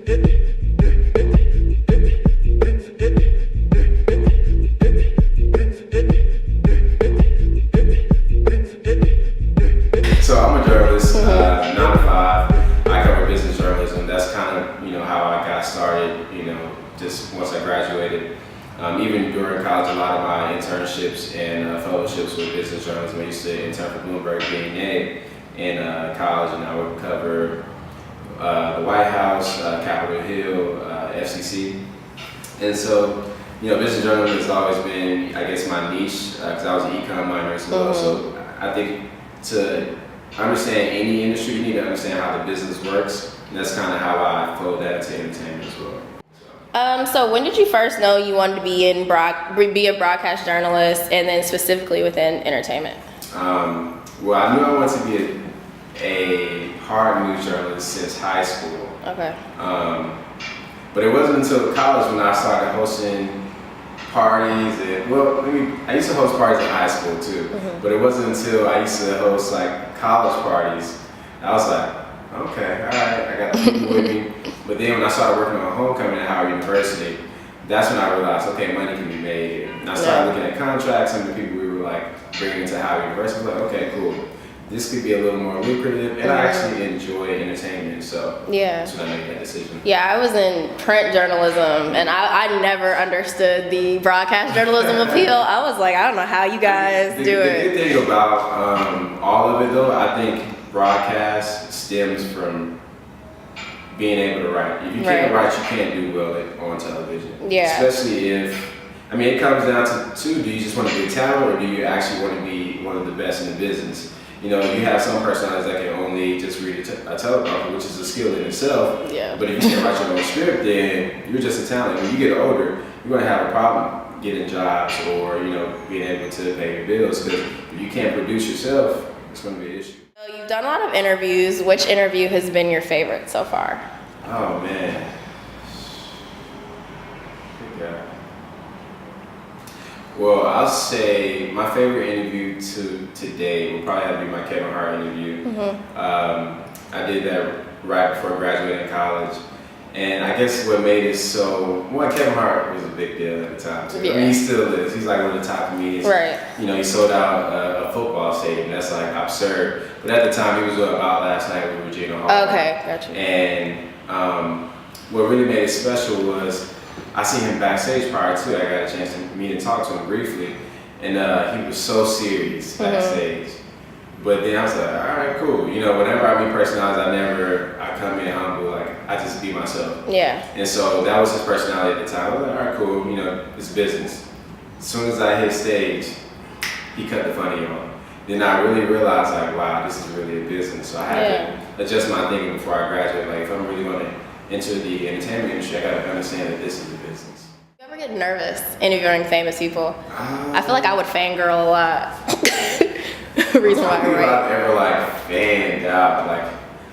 So I'm a journalist, 9 to 5. I cover business journalism. That's kind of, how I got started, just once I graduated. Even during college, a lot of my internships and fellowships with business journalism. I used to intern for Bloomberg BNA in college, and I would cover the White House, Capitol Hill, FCC. And so, business journalism has always been, I guess, my niche, because I was an econ minor as well. So I think to understand any industry, you need to understand how the business works, and that's kind of how I fold that into entertainment as well. So when did you first know you wanted to be a broadcast journalist, and then specifically within entertainment? Well, I knew I wanted to be a hard news journalist since high school. Okay. But it wasn't until college when I started hosting parties. I used to host parties in high school too, but it wasn't until I used to host like college parties, I was like, okay, all right, I got people with me. But then when I started working on homecoming at Howard University, that's when I realized, okay, money can be made here. And I started looking at contracts and the people we were like bringing into Howard University. I was like, okay, cool. This could be a little more lucrative, and I actually enjoy entertainment, so that's when I made that decision. Yeah, I was in print journalism, and I never understood the broadcast journalism appeal. I was like, I don't know how you guys do it. The good thing about all of it, though, I think broadcast stems from being able to write. If you can't write, you can't do well on television. Yeah. Especially if, it comes down to two, do you just want to be a talent, or do you actually want to be one of the best in the business? You have some personalities that can only just read a teleprompter, which is a skill in itself. Yeah. But if you can't write your own script, then you're just a talent. When you get older, you're going to have a problem getting jobs or, being able to pay your bills, because if you can't produce yourself, it's going to be an issue. So you've done a lot of interviews. Which interview has been your favorite so far? Oh, man. Yeah. Well, I'll say my favorite interview to date will probably have to be my Kevin Hart interview. I did that right before graduating college. And I guess what made it Kevin Hart was a big deal at the time too. Yeah. He still is. He's like one of the top comedians. Right. He sold out a football stadium. That's like absurd. But at the time, he was about last night with Regina Hall. Okay, gotcha. And what really made it special was I seen him backstage prior to. I got a chance to meet and talk to him briefly, and he was so serious backstage. But then I was like, all right, cool. Whenever I meet personalities, I come in humble, like I just be myself. Yeah. And so that was his personality at the time. I was like, all right, cool. It's business. As soon as I hit stage, he cut the funny on. Then I really realized, like, wow, this is really a business. So I had to adjust my thinking before I graduate. Like, if I'm really going to enter the entertainment industry, I got to understand that this is a business. Do you ever get nervous interviewing famous people? I feel like I would fangirl a lot. Reason why I don't think I've ever fanned out.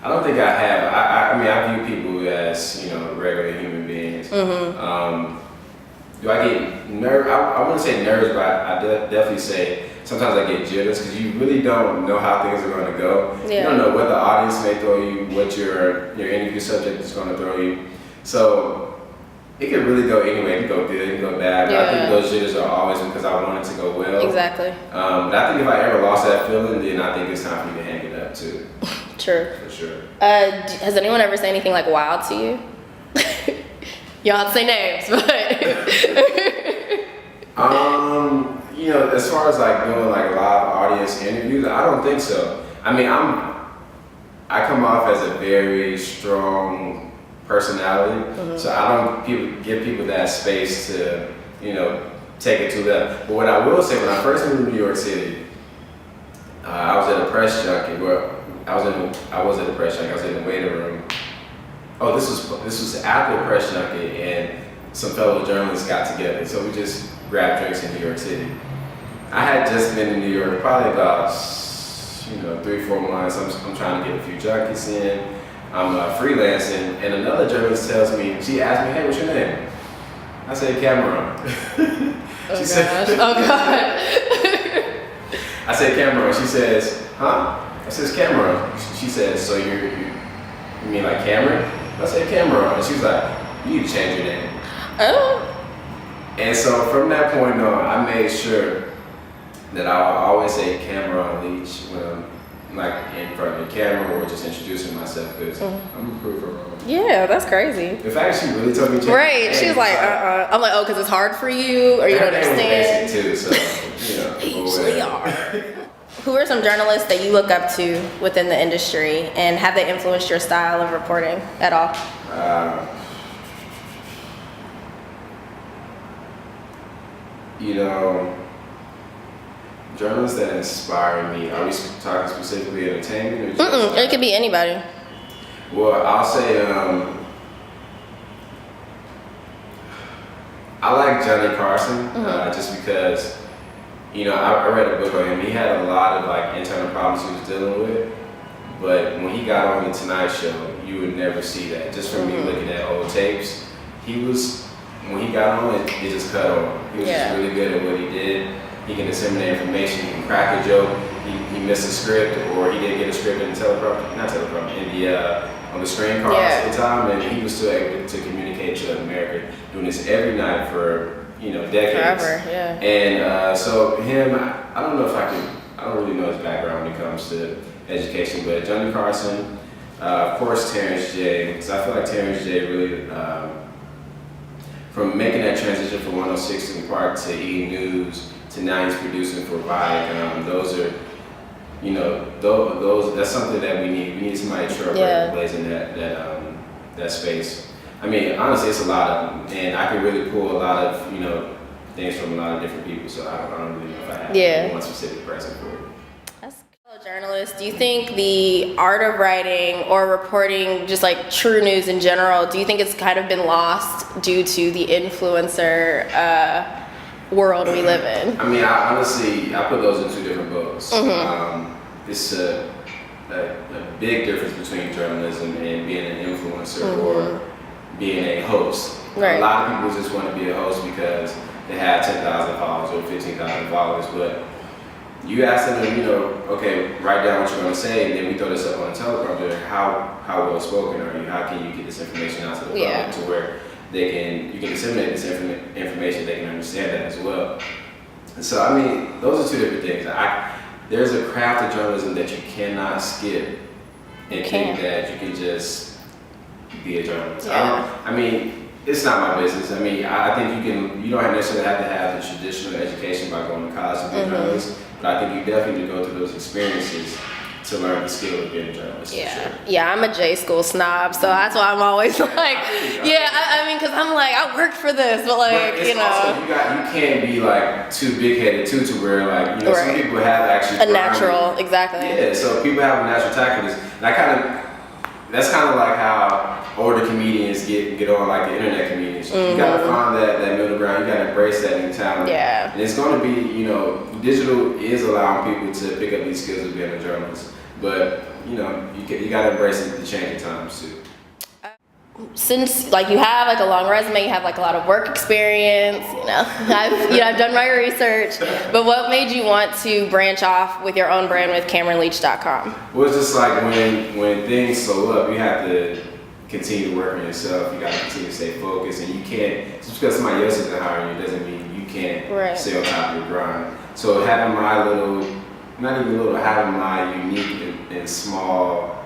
I don't think I have. I view people as regular human beings. Do I get nervous? I wouldn't say nervous, but I definitely say sometimes I get jitters, because you really don't know how things are going to go. Yeah. You don't know what the audience may throw you, what your interview subject is going to throw you. So it could really go anyway. It can go good, it can go bad. But I think those jitters are always because I want it to go well. Exactly. But I think if I ever lost that feeling, then I think it's time for me to hang it up too. True. For sure. Has anyone ever said anything wild to you? You don't have to say names, but. As far as doing live audience interviews, I don't think so. I come off as a very strong personality, so I don't give people that space to, take it to them. But what I will say, when I first moved to New York City, I was at a press junket. I was in the waiting room. Oh, this was after the press junket, and some fellow journalists got together, so we just grabbed drinks in New York City. I had just been in New York probably about 3-4 months. I'm trying to get a few junkies in. I'm freelancing, and another journalist tells me, she asked me, hey, what's your name? I said, Kamaron. Oh God. I said, Kamaron. She says, huh? I says, Kamaron. She says, so you mean like Cameron? I said, Kamaron. And she was like, you need to change your name. Oh. And so from that point on, I made sure that I would always say Kamaron Leach when I'm like in front of the camera or just introducing myself because I'm a proof of wrong. Yeah, that's crazy. In fact, she really told me to change Right, my name. she was like, I'm like, oh, because it's hard for you, or you don't Her name was understand. basic too, so They you know. usually are. Who are some journalists that you look up to within the industry, and have they influenced your style of reporting at all? You know, journalists that inspire me. Are we talking specifically entertainment? Or just It could be anybody. Well, I'll say I like Johnny Carson just because, you know, I read a book on him. He had a lot of like internal problems he was dealing with, but when he got on the Tonight Show, you would never see that. Just from me looking at old tapes, when he got on, it just cut on. He was just really good at what he did. He can disseminate information, he can crack a joke, he missed a script, or he didn't get a script in the on the screen cards at the time, and he was still able to communicate to America, doing this every night for, you know, decades. Forever, yeah. And so him, I don't know if I don't really know his background when it comes to education, but Johnny Carson, of course Terrence J, because I feel like Terrence J really, from making that transition from 106 in Park to E! News to now he's producing for Viacom, those are, you know, those that's something that we need. We need somebody trailblazing in that space. I mean, honestly, it's a lot of them, and I can really pull a lot of, you know, things from a lot of different people. So I don't really know if I have one specific person for it. Fellow journalists, do you think the art of writing or reporting just like true news in general, do you think it's kind of been lost due to the influencer world we live in? I mean, I honestly put those in two different boats. It's a big difference between journalism and being an influencer or being a host. Right. A lot of people just want to be a host because they have 10,000 followers or 15,000 followers, but you ask them, you know, okay, write down what you're going to say, and then we throw this up on a teleprompter. How well spoken are you? How can you get this information out to the public to where you can disseminate this information, they can understand that as well. And so, I mean, those are two different things. There's a craft of journalism that you cannot skip and think that you can just be a journalist. I mean, it's not my business. I mean, I think you don't necessarily have to have the traditional education by going to college to be a journalist, but I think you definitely need to go through those experiences to learn the skill of being a journalist. Yeah, I'm a J school snob, so that's why I'm always like, I mean, because I'm like, I worked for this, but like, you know. Also, you can't be like too big-headed too, to where like, you know, some people have actually a natural, Yeah, so people have a natural tact for this. And that's kind of like how older comedians get on, like the internet comedians. You gotta find that middle ground. You gotta embrace that new talent. Yeah. And it's gonna be, you know, digital is allowing people to pick up these skills of being a journalist. But, you know, you gotta embrace the changing times too. Since like you have like a long resume, you have like a lot of work experience, you know, I've done my research, but what made you want to branch off with your own brand with KamaronLeach.com? Well, it's just like when things slow up, you have to continue to work on yourself. You got to continue to stay focused, and you can't, just because somebody else isn't hiring you doesn't mean you can't stay on top of your grind. So having having my unique and small,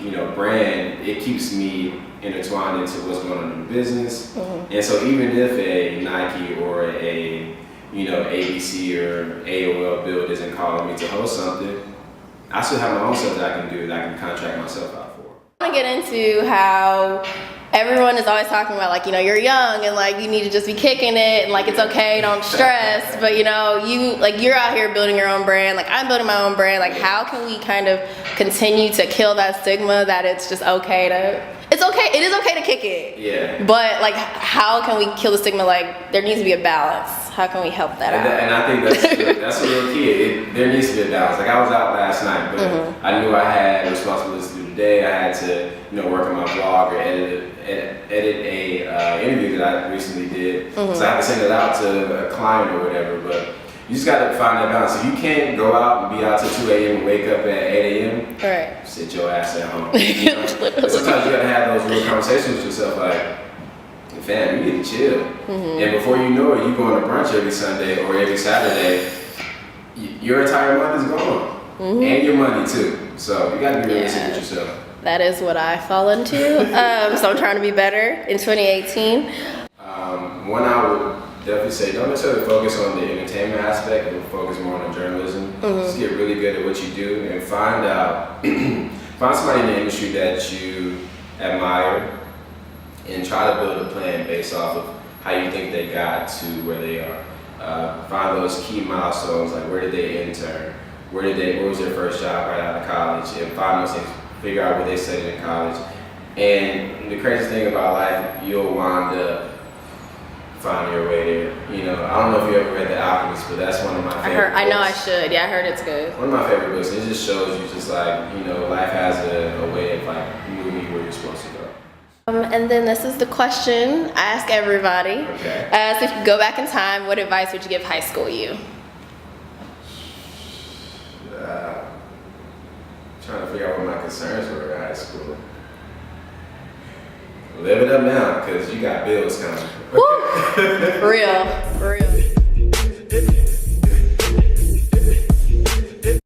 you know, brand, it keeps me intertwined into what's going on in the business. And so even if a Nike or a, you know, ABC or AOL build isn't calling me to host something, I still have my own stuff that I can do, that I can contract myself out for. I want to get into how everyone is always talking about, like, you know, you're young and like you need to just be kicking it and like it's okay, don't stress. But you know, you're out here building your own brand. Like I'm building my own brand. Like how can we kind of continue to kill that stigma that it's just okay to, it is okay to kick it. Yeah. But like how can we kill the stigma? Like there needs to be a balance. How can we help that out? And I think that's a real key. There needs to be a balance. Like I was out last night, but I knew I had responsibilities to do today. I had to, you know, work on my blog or edit a interview that I recently did. So I had to send it out to a client or whatever. But You just got to find that balance. If you can't go out and be out till 2 a.m. and wake up at 8 a.m., Right. sit your ass at home. You know? But sometimes you got to have those real conversations with yourself like, fam, you need to chill. And before you know it, you going to brunch every Sunday or every Saturday, your entire month is gone. And your money too. So you got to be realistic with yourself. That is what I fall into. So I'm trying to be better in 2018. One I would definitely say, don't necessarily focus on the entertainment aspect, but focus more on the journalism. Just get really good at what you do and find out, find somebody in the industry that you admire and try to build a plan based off of how you think they got to where they are. Find those key milestones, like where did they intern? What was their first job right out of college? And find those things, figure out what they studied in college. And the crazy thing about life, you'll wind up finding your way there. You know, I don't know if you ever read The Alchemist, but that's one of my favorite books. I know I should. Yeah, I heard it's good. One of my favorite books. It just shows you just like, you know, life has a way of like moving you where you're supposed to go. And then this is the question I ask everybody. Okay. So if you could go back in time, what advice would you give high school you? Trying to figure out what my concerns were in high school. Live it up now, because you got bills coming. Woo! Real.